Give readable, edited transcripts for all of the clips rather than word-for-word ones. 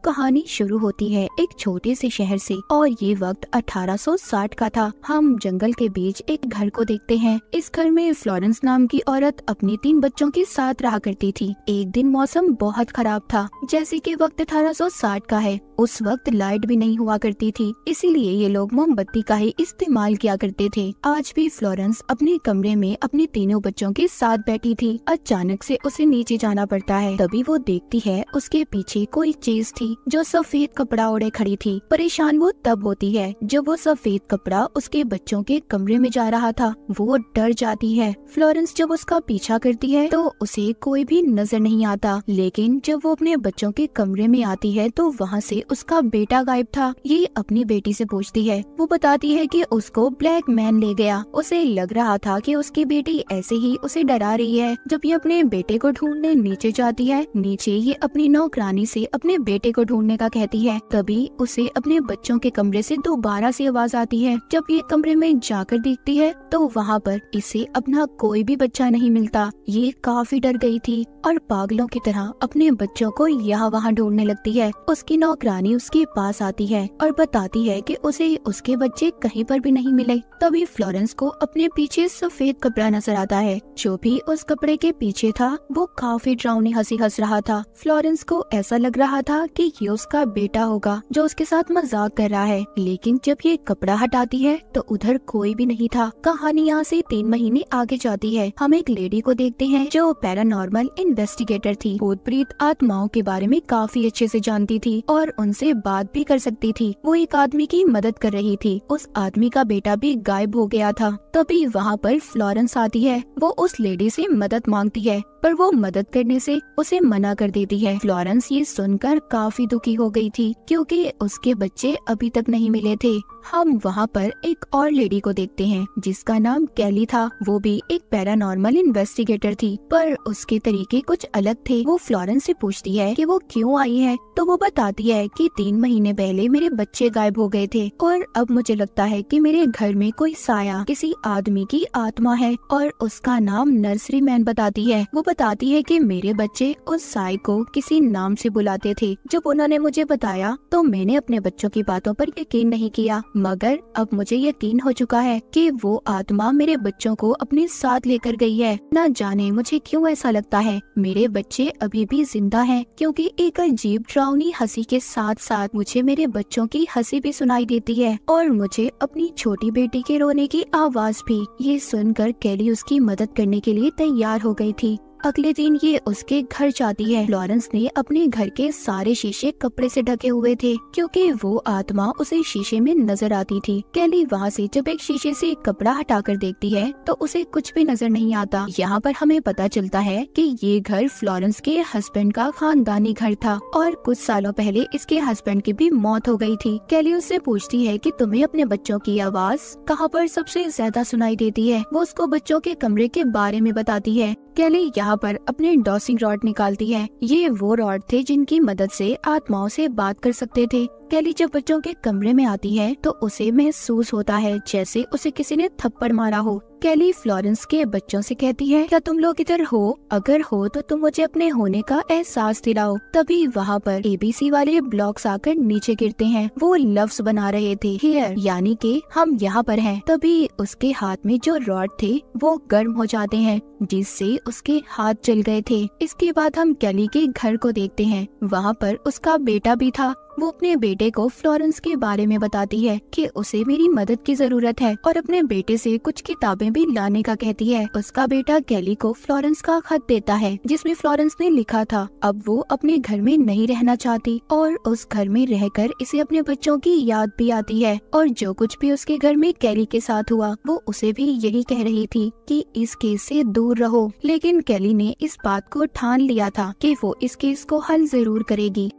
कहानी शुरू होती है एक छोटे से शहर से और ये वक्त 1860 का था। हम जंगल के बीच एक घर को देखते हैं। इस घर में फ्लोरेंस नाम की औरत अपनी 3 बच्चों के साथ रहा करती थी। एक दिन मौसम बहुत खराब था, जैसे कि वक्त 1860 का है। उस वक्त लाइट भी नहीं हुआ करती थी, इसीलिए ये लोग मोमबत्ती का ही इस्तेमाल किया करते थे। आज भी फ्लोरेंस अपने कमरे में अपने तीनों बच्चों के साथ बैठी थी। अचानक से उसे नीचे जाना पड़ता है। तभी वो देखती है उसके पीछे कोई चीज थी जो सफेद कपड़ा ओढ़े खड़ी थी। परेशान वो तब होती है जब वो सफेद कपड़ा उसके बच्चों के कमरे में जा रहा था। वो डर जाती है। फ्लोरेंस जब उसका पीछा करती है तो उसे कोई भी नजर नहीं आता, लेकिन जब वो अपने बच्चों के कमरे में आती है तो वहाँ से उसका बेटा गायब था। ये अपनी बेटी से पूछती है। वो बताती है कि उसको ब्लैक मैन ले गया। उसे लग रहा था कि उसकी बेटी ऐसे ही उसे डरा रही है। जब ये अपने बेटे को ढूंढने नीचे जाती है, नीचे ये अपनी नौकरानी से अपने बेटे को ढूंढने का कहती है। तभी उसे अपने बच्चों के कमरे से दोबारा से आवाज आती है। जब ये कमरे में जाकर देखती है तो वहाँ पर इसे अपना कोई भी बच्चा नहीं मिलता। ये काफी डर गई थी और पागलों की तरह अपने बच्चों को यहाँ वहाँ ढूंढने लगती है। उसकी नौकरानी उसके पास आती है और बताती है कि उसे उसके बच्चे कहीं पर भी नहीं मिले। तभी फ्लोरेंस को अपने पीछे सफेद कपड़ा नजर आता है। जो भी उस कपड़े के पीछे था वो काफी डरावनी हंसी हंस रहा था। फ्लोरेंस को ऐसा लग रहा था कि ये उसका बेटा होगा जो उसके साथ मजाक कर रहा है, लेकिन जब ये कपड़ा हटाती है तो उधर कोई भी नहीं था। कहानी यहाँ से 3 महीने आगे जाती है। हम एक लेडी को देखते हैं जो पैरानॉर्मल इन्वेस्टिगेटर थी। भूत प्रेत आत्माओं के बारे में काफी अच्छे से जानती थी और उनसे बात भी कर सकती थी। वो एक आदमी की मदद कर रही थी। उस आदमी का बेटा भी गायब हो गया था। तभी वहाँ पर फ्लोरेंस आती है। वो उस लेडी से मदद मांगती है, पर वो मदद करने से उसे मना कर देती है। फ्लोरेंस ये सुनकर काफी दुखी हो गई थी क्योंकि उसके बच्चे अभी तक नहीं मिले थे। हम वहाँ पर एक और लेडी को देखते हैं जिसका नाम कैली था। वो भी एक पैरानॉर्मल इन्वेस्टिगेटर थी, पर उसके तरीके कुछ अलग थे। वो फ्लोरेंस से पूछती है कि वो क्यों आई है, तो वो बताती है कि 3 महीने पहले मेरे बच्चे गायब हो गए थे और अब मुझे लगता है कि मेरे घर में कोई साया किसी आदमी की आत्मा है और उसका नाम नर्सरी मैन बताती है। वो बताती है कि मेरे बच्चे उस साय को किसी नाम से बुलाते थे। जब उन्होंने मुझे बताया तो मैंने अपने बच्चों की बातों पर यकीन नहीं किया, मगर अब मुझे यकीन हो चुका है कि वो आत्मा मेरे बच्चों को अपने साथ लेकर गई है। न जाने मुझे क्यों ऐसा लगता है मेरे बच्चे अभी भी जिंदा हैं, क्योंकि एक अजीब डरावनी हंसी के साथ साथ मुझे मेरे बच्चों की हंसी भी सुनाई देती है और मुझे अपनी छोटी बेटी के रोने की आवाज भी। ये सुनकर कैली उसकी मदद करने के लिए तैयार हो गई थी। अगले दिन ये उसके घर जाती है। फ्लोरेंस ने अपने घर के सारे शीशे कपड़े से ढके हुए थे क्योंकि वो आत्मा उसे शीशे में नजर आती थी। कैली वहाँ से जब एक शीशे से कपड़ा हटाकर देखती है तो उसे कुछ भी नजर नहीं आता। यहाँ पर हमें पता चलता है कि ये घर फ्लोरेंस के हस्बैंड का खानदानी घर था और कुछ सालों पहले इसके हस्बैंड की भी मौत हो गई थी। कैली उससे पूछती है कि तुम्हें अपने बच्चों की आवाज कहाँ पर सबसे ज्यादा सुनाई देती है। वो उसको बच्चों के कमरे के बारे में बताती है। कैली यहाँ पर अपने डॉसिंग रॉड निकालती है। ये वो रॉड थे जिनकी मदद से आत्माओं से बात कर सकते थे। कैली जब बच्चों के कमरे में आती है तो उसे महसूस होता है जैसे उसे किसी ने थप्पड़ मारा हो। कैली फ्लोरेंस के बच्चों से कहती है, क्या तुम लोग इधर हो? अगर हो तो तुम मुझे अपने होने का एहसास दिलाओ। तभी वहाँ पर ABC वाले ब्लॉक्स आकर नीचे गिरते हैं। वो लफ्ज बना रहे थे हियर, यानी कि हम यहाँ पर हैं। तभी उसके हाथ में जो रॉड थे वो गर्म हो जाते हैं जिससे उसके हाथ जल गए थे। इसके बाद हम कैली के घर को देखते हैं। वहाँ पर उसका बेटा भी था। वो अपने बेटे को फ्लोरेंस के बारे में बताती है कि उसे मेरी मदद की जरूरत है और अपने बेटे से कुछ किताबें भी लाने का कहती है। उसका बेटा कैली को फ्लोरेंस का खत देता है जिसमें फ्लोरेंस ने लिखा था अब वो अपने घर में नहीं रहना चाहती और उस घर में रहकर इसे अपने बच्चों की याद भी आती है और जो कुछ भी उसके घर में कैली के साथ हुआ वो उसे भी यही कह रही थी कि इस केस से दूर रहो। लेकिन कैली ने इस बात को ठान लिया था कि वो इस केस को हल जरूर करेगी।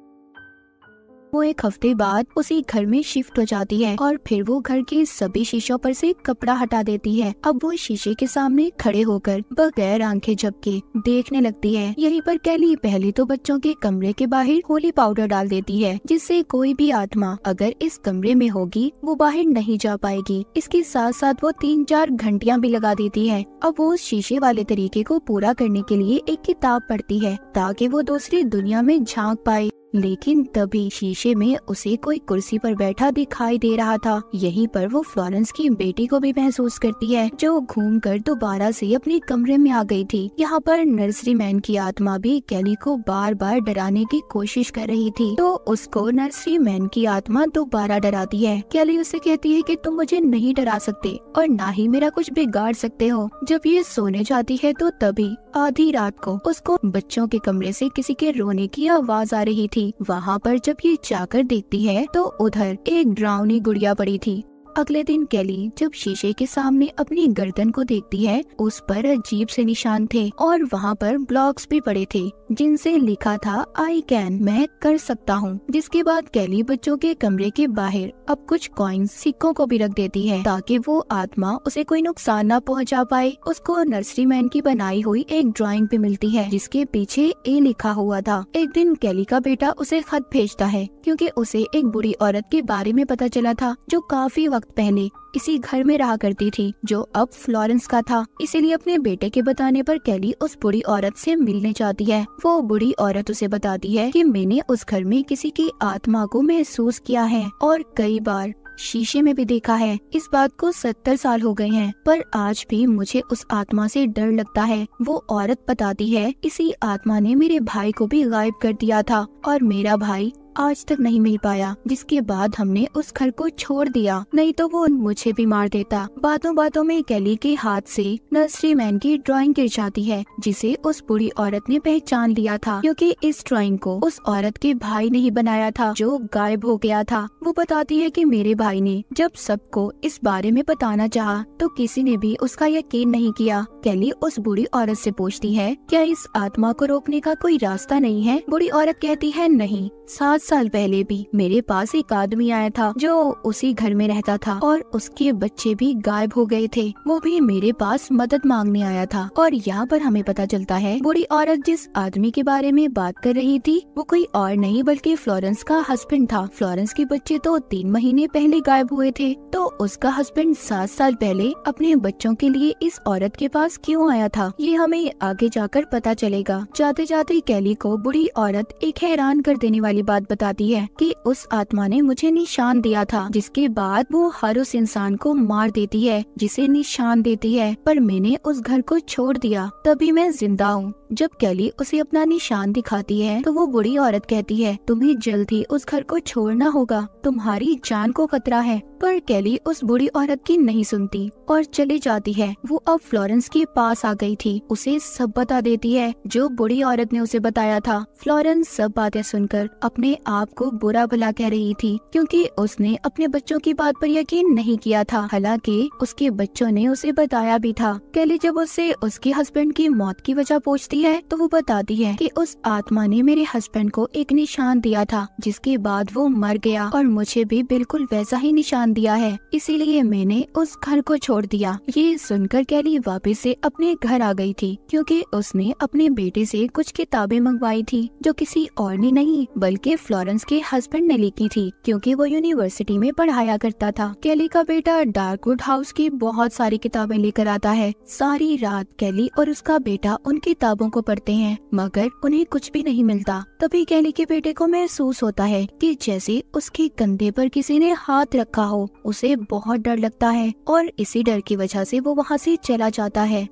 वो एक हफ्ते बाद उसी घर में शिफ्ट हो जाती है और फिर वो घर के सभी शीशों पर से कपड़ा हटा देती है। अब वो शीशे के सामने खड़े होकर बगैर आंखें झपके देखने लगती है। यहीं पर कैली पहले तो बच्चों के कमरे के बाहर होली पाउडर डाल देती है जिससे कोई भी आत्मा अगर इस कमरे में होगी वो बाहर नहीं जा पाएगी। इसके साथ साथ वो 3-4 घंटियां भी लगा देती है। अब वो उस शीशे वाले तरीके को पूरा करने के लिए एक किताब पढ़ती है ताकि वो दूसरी दुनिया में झांक पाए। लेकिन तभी शीशे में उसे कोई कुर्सी पर बैठा दिखाई दे रहा था। यहीं पर वो फ्लोरेंस की बेटी को भी महसूस करती है, जो घूमकर दोबारा से अपने कमरे में आ गई थी। यहाँ पर नर्सरी मैन की आत्मा भी कैली को बार बार डराने की कोशिश कर रही थी, तो उसको नर्सरी मैन की आत्मा दोबारा डराती है। कैली उससे कहती है कि तुम मुझे नहीं डरा सकते और ना ही मेरा कुछ बिगाड़ सकते हो। जब ये सोने जाती है तो तभी आधी रात को उसको बच्चों के कमरे से किसी के रोने की आवाज आ रही थी। वहाँ पर जब ये जाकर देखती है तो उधर एक डरावनी गुड़िया पड़ी थी। अगले दिन कैली जब शीशे के सामने अपनी गर्दन को देखती है, उस पर अजीब से निशान थे और वहाँ पर ब्लॉक्स भी पड़े थे जिनसे लिखा था आई कैन, मैं कर सकता हूँ। जिसके बाद कैली बच्चों के कमरे के बाहर अब कुछ कॉइन्स सिक्कों को भी रख देती है ताकि वो आत्मा उसे कोई नुकसान न पहुँचा पाए। उसको नर्सरी मैन की बनाई हुई एक ड्राइंग भी मिलती है जिसके पीछे ए लिखा हुआ था। एक दिन कैली का बेटा उसे खत भेजता है क्योंकि उसे एक बुरी औरत के बारे में पता चला था जो काफी वक्त पहले इसी घर में रहा करती थी, जो अब फ्लोरेंस का था। इसीलिए अपने बेटे के बताने पर कैली उस बुरी औरत से मिलने चाहती है। वो बुरी औरत उसे बताती है कि मैंने उस घर में किसी की आत्मा को महसूस किया है और कई बार शीशे में भी देखा है। इस बात को 70 साल हो गए हैं, पर आज भी मुझे उस आत्मा से डर लगता है। वो औरत बताती है इसी आत्मा ने मेरे भाई को भी गायब कर दिया था और मेरा भाई आज तक नहीं मिल पाया, जिसके बाद हमने उस घर को छोड़ दिया, नहीं तो वो मुझे भी मार देता। बातों बातों में कैली के हाथ से नर्सरी मैन की ड्राइंग गिर जाती है जिसे उस बुरी औरत ने पहचान लिया था, क्योंकि इस ड्राइंग को उस औरत के भाई ने ही बनाया था जो गायब हो गया था। वो बताती है कि मेरे भाई ने जब सबको इस बारे में बताना चाहा तो किसी ने भी उसका यकीन नहीं किया। कैली उस बुरी औरत से पूछती है क्या इस आत्मा को रोकने का कोई रास्ता नहीं है। बुरी औरत कहती है नहीं, 7 साल पहले भी मेरे पास एक आदमी आया था जो उसी घर में रहता था और उसके बच्चे भी गायब हो गए थे। वो भी मेरे पास मदद मांगने आया था। और यहाँ पर हमें पता चलता है बुरी औरत जिस आदमी के बारे में बात कर रही थी वो कोई और नहीं बल्कि फ्लोरेंस का हस्बैंड था। फ्लोरेंस के बच्चे तो 3 महीने पहले गायब हुए थे, तो उसका हस्बैंड 7 साल पहले अपने बच्चों के लिए इस औरत के पास क्यों आया था, ये हमें आगे जाकर पता चलेगा। जाते जाते कैली को बुरी औरत एक हैरान कर देने वाली बात बताती है कि उस आत्मा ने मुझे निशान दिया था, जिसके बाद वो हर उस इंसान को मार देती है जिसे निशान देती है, पर मैंने उस घर को छोड़ दिया, तभी मैं जिंदा हूँ। जब कैली उसे अपना निशान दिखाती है तो वो बुरी औरत कहती है तुम्हें जल्द ही उस घर को छोड़ना होगा, तुम्हारी जान को खतरा है। पर कैली उस बुरी औरत की नहीं सुनती और चली जाती है। वो अब फ्लोरेंस के पास आ गई थी, उसे सब बता देती है जो बुरी औरत ने उसे बताया था। फ्लोरेंस सब बातें सुनकर अपने आप को बुरा भला कह रही थी, क्योंकि उसने अपने बच्चों की बात पर यकीन नहीं किया था, हालांकि उसके बच्चों ने उसे बताया भी था। कैली जब उससे उसके हस्बैंड की मौत की वजह पूछती है तो वो बताती है कि उस आत्मा ने मेरे हस्बैंड को एक निशान दिया था, जिसके बाद वो मर गया और मुझे भी बिल्कुल वैसा ही निशान दिया है, इसीलिए मैंने उस घर को छोड़ दिया। ये सुनकर कैली वापस से अपने घर आ गई थी, क्योंकि उसने अपने बेटे से कुछ किताबें मंगवाई थी जो किसी और ने नहीं बल्कि फ्लोरेंस के हस्बैंड ने लिखी थी, क्योंकि वो यूनिवर्सिटी में पढ़ाया करता था। कैली का बेटा डार्कवुड हाउस की बहुत सारी किताबें लेकर आता है। सारी रात कैली और उसका बेटा उन किताबों को पढ़ते हैं, मगर उन्हें कुछ भी नहीं मिलता। तभी कैली के बेटे को महसूस होता है कि जैसे उसके कंधे पर किसी ने हाथ रखा हो। उसे बहुत डर लगता है और इसी डर की वजह से वो वहाँ से चला जाता है।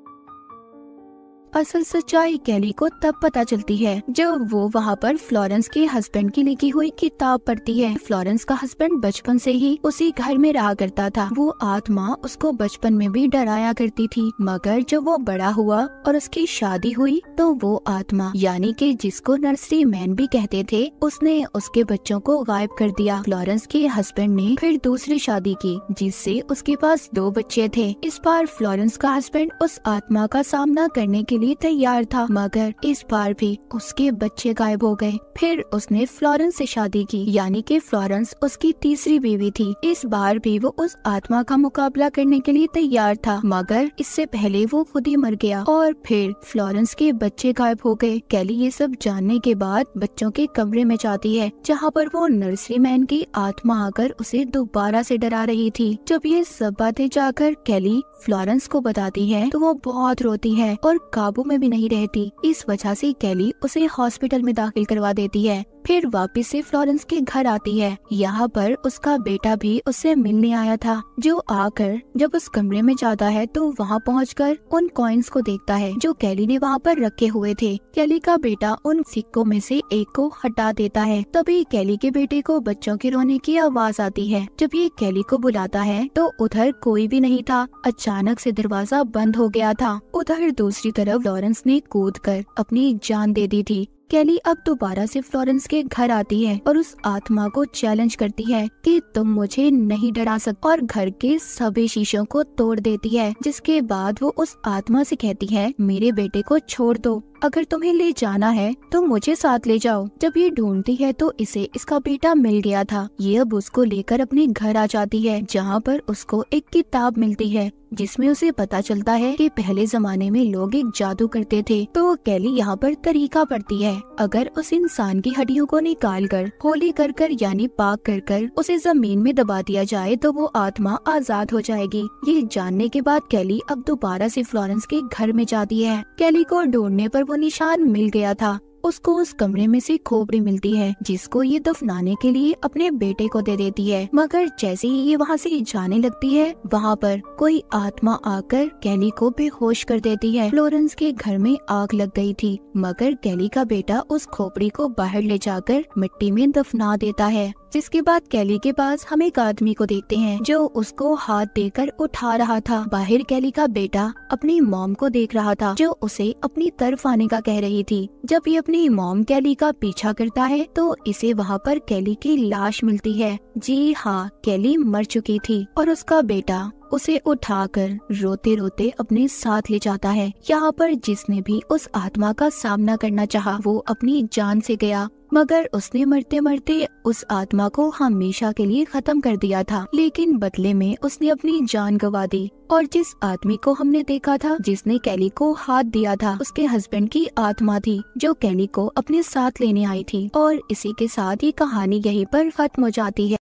असल सच्चाई कैली को तब पता चलती है जब वो वहाँ पर फ्लोरेंस के हस्बैंड की लिखी हुई किताब पढ़ती है। फ्लोरेंस का हस्बैंड बचपन से ही उसी घर में रहा करता था। वो आत्मा उसको बचपन में भी डराया करती थी, मगर जब वो बड़ा हुआ और उसकी शादी हुई तो वो आत्मा यानी कि जिसको नर्सरी मैन भी कहते थे, उसने उसके बच्चों को गायब कर दिया। फ्लोरेंस के हस्बैंड ने फिर दूसरी शादी की जिससे उसके पास 2 बच्चे थे। इस बार फ्लोरेंस का हस्बैंड उस आत्मा का सामना करने के लिए तैयार था, मगर इस बार भी उसके बच्चे गायब हो गए। फिर उसने फ्लोरेंस से शादी की, यानी कि फ्लोरेंस उसकी तीसरी बीवी थी। इस बार भी वो उस आत्मा का मुकाबला करने के लिए तैयार था, मगर इससे पहले वो खुद ही मर गया और फिर फ्लोरेंस के बच्चे गायब हो गए। कैली ये सब जानने के बाद बच्चों के कमरे में जाती है, जहाँ पर वो नर्सरी मैन की आत्मा आकर उसे दोबारा से डरा रही थी। जब ये सब बातें जाकर कैली फ्लोरेंस को बताती है तो वो बहुत रोती है और काबू में भी नहीं रहती। इस वजह से कैली उसे हॉस्पिटल में दाखिल करवा देती है। फिर वापस से फ्लोरेंस के घर आती है। यहाँ पर उसका बेटा भी उससे मिलने आया था, जो आकर जब उस कमरे में जाता है तो वहाँ पहुंचकर उन कॉइन्स को देखता है जो कैली ने वहाँ पर रखे हुए थे। कैली का बेटा उन सिक्कों में से एक को हटा देता है। तभी कैली के बेटे को बच्चों के रोने की आवाज आती है। जब ये कैली को बुलाता है तो उधर कोई भी नहीं था। अचानक से दरवाजा बंद हो गया था। उधर दूसरी तरफ फ्लोरेंस ने कूदकर अपनी जान दे दी थी। कैली अब दोबारा से फ्लोरेंस के घर आती है और उस आत्मा को चैलेंज करती है कि तुम मुझे नहीं डरा सकते, और घर के सभी शीशों को तोड़ देती है। जिसके बाद वो उस आत्मा से कहती है, मेरे बेटे को छोड़ दो, अगर तुम्हें ले जाना है तो मुझे साथ ले जाओ। जब ये ढूंढती है तो इसे इसका बेटा मिल गया था। ये अब उसको लेकर अपने घर आ जाती है, जहाँ पर उसको एक किताब मिलती है जिसमें उसे पता चलता है कि पहले जमाने में लोग एक जादू करते थे। तो कैली यहाँ पर तरीका पढ़ती है, अगर उस इंसान की हड्डियों को निकाल कर होली कर कर यानी पाक कर कर उसे जमीन में दबा दिया जाए तो वो आत्मा आजाद हो जाएगी। ये जानने के बाद कैली अब दोबारा से फ्लोरेंस के घर में जाती है। कैली को ढूंढने पर वो निशान मिल गया था। उसको उस कमरे में से खोपड़ी मिलती है जिसको ये दफनाने के लिए अपने बेटे को दे देती है। मगर जैसे ही ये वहाँ से जाने लगती है, वहाँ पर कोई आत्मा आकर कैली को बेहोश कर देती है। फ्लोरेंस के घर में आग लग गई थी, मगर कैली का बेटा उस खोपड़ी को बाहर ले जाकर मिट्टी में दफना देता है। जिसके बाद कैली के पास हम एक आदमी को देखते हैं जो उसको हाथ देकर उठा रहा था। बाहर कैली का बेटा अपनी मॉम को देख रहा था जो उसे अपनी तरफ आने का कह रही थी। जब ये अपनी मॉम कैली का पीछा करता है तो इसे वहाँ पर कैली की लाश मिलती है। जी हाँ, कैली मर चुकी थी और उसका बेटा उसे उठाकर रोते रोते अपने साथ ले जाता है। यहाँ पर जिसने भी उस आत्मा का सामना करना चाहा वो अपनी जान से गया, मगर उसने मरते मरते उस आत्मा को हमेशा के लिए खत्म कर दिया था। लेकिन बदले में उसने अपनी जान गंवा दी। और जिस आदमी को हमने देखा था जिसने कैली को हाथ दिया था, उसके हस्बैंड की आत्मा थी जो कैली को अपने साथ लेने आई थी। और इसी के साथ ये कहानी यहीं पर खत्म हो जाती है।